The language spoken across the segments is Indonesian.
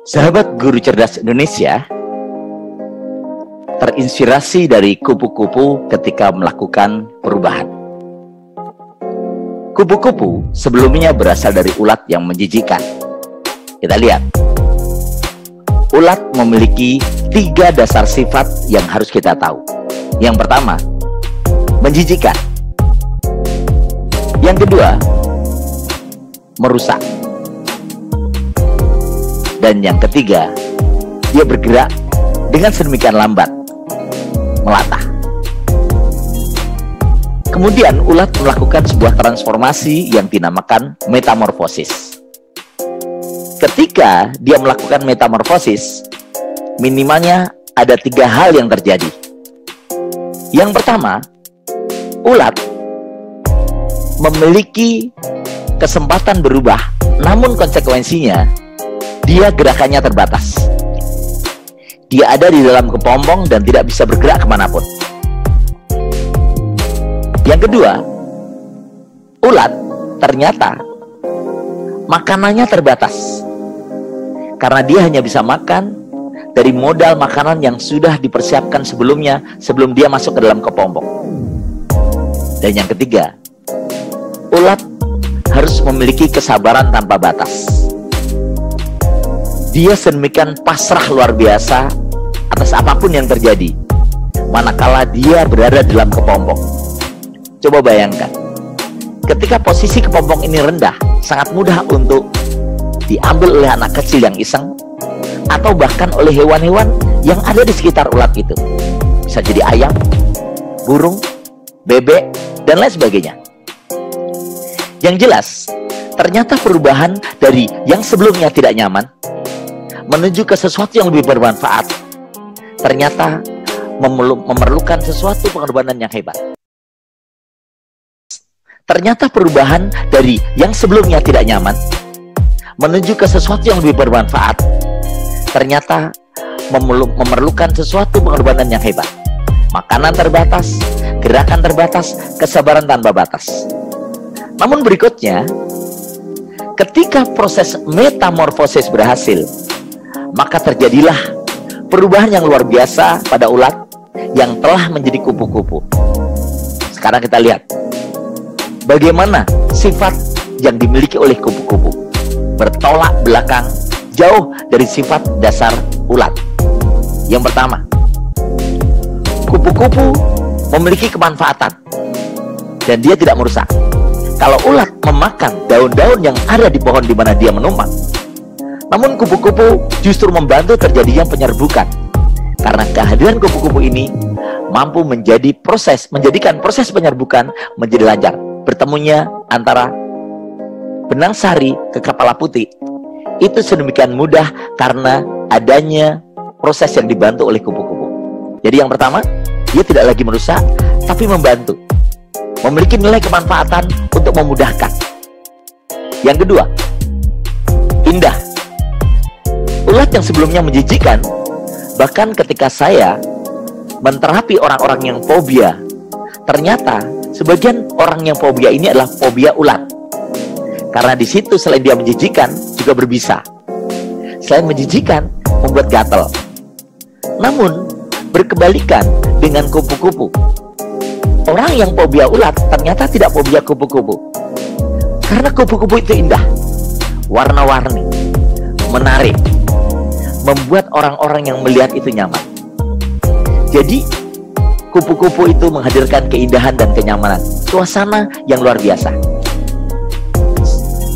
Sahabat Guru Cerdas Indonesia, terinspirasi dari kupu-kupu ketika melakukan perubahan. Kupu-kupu sebelumnya berasal dari ulat yang menjijikkan. Kita lihat, ulat memiliki 3 dasar sifat yang harus kita tahu. Yang pertama, menjijikkan. Yang kedua, merusak. Dan yang ketiga, dia bergerak dengan sedemikian lambat, melatah. Kemudian ulat melakukan sebuah transformasi yang dinamakan metamorfosis. Ketika dia melakukan metamorfosis, minimalnya ada 3 hal yang terjadi. Yang pertama, ulat memiliki kesempatan berubah, namun konsekuensinya dia gerakannya terbatas. Dia ada di dalam kepompong dan tidak bisa bergerak kemanapun. Yang kedua, ulat ternyata makanannya terbatas, karena dia hanya bisa makan dari modal makanan yang sudah dipersiapkan sebelumnya, sebelum dia masuk ke dalam kepompong. Dan yang ketiga, ulat harus memiliki kesabaran tanpa batas. Dia sedemikian pasrah luar biasa atas apapun yang terjadi, manakala dia berada dalam kepompong. Coba bayangkan, ketika posisi kepompong ini rendah, sangat mudah untuk diambil oleh anak kecil yang iseng, atau bahkan oleh hewan-hewan yang ada di sekitar ulat itu. Bisa jadi ayam, burung, bebek, dan lain sebagainya. Yang jelas, ternyata perubahan dari yang sebelumnya tidak nyaman menuju ke sesuatu yang lebih bermanfaat ternyata memerlukan sesuatu pengorbanan yang hebat. Ternyata perubahan dari yang sebelumnya tidak nyaman menuju ke sesuatu yang lebih bermanfaat ternyata memerlukan sesuatu pengorbanan yang hebat. Makanan terbatas, gerakan terbatas, kesabaran tanpa batas. Namun berikutnya, ketika proses metamorfosis berhasil, maka terjadilah perubahan yang luar biasa pada ulat yang telah menjadi kupu-kupu. Sekarang kita lihat bagaimana sifat yang dimiliki oleh kupu-kupu bertolak belakang jauh dari sifat dasar ulat. Yang pertama, kupu-kupu memiliki kemanfaatan dan dia tidak merusak. Kalau ulat memakan daun-daun yang ada di pohon di mana dia menumpang, namun kupu-kupu justru membantu terjadinya penyerbukan. Karena kehadiran kupu-kupu ini mampu menjadikan proses penyerbukan menjadi lancar. Bertemunya antara benang sari ke kepala putih itu sedemikian mudah karena adanya proses yang dibantu oleh kupu-kupu. Jadi yang pertama, dia tidak lagi merusak, tapi membantu. Memiliki nilai kemanfaatan untuk memudahkan. Yang kedua, indah. Ulat yang sebelumnya menjijikkan, bahkan ketika saya menterapi orang-orang yang fobia, ternyata sebagian orang yang fobia ini adalah fobia ulat. Karena di situ selain dia menjijikkan, juga berbisa. Selain menjijikkan, membuat gatal. Namun berkebalikan dengan kupu-kupu. Orang yang fobia ulat ternyata tidak fobia kupu-kupu. Karena kupu-kupu itu indah, warna-warni, menarik, membuat orang-orang yang melihat itu nyaman. Jadi kupu-kupu itu menghadirkan keindahan dan kenyamanan, suasana yang luar biasa.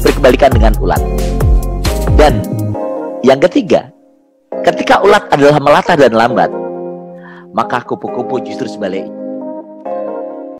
Berkebalikan dengan ulat. Dan yang ketiga, ketika ulat adalah melatah dan lambat, maka kupu-kupu justru sebaliknya.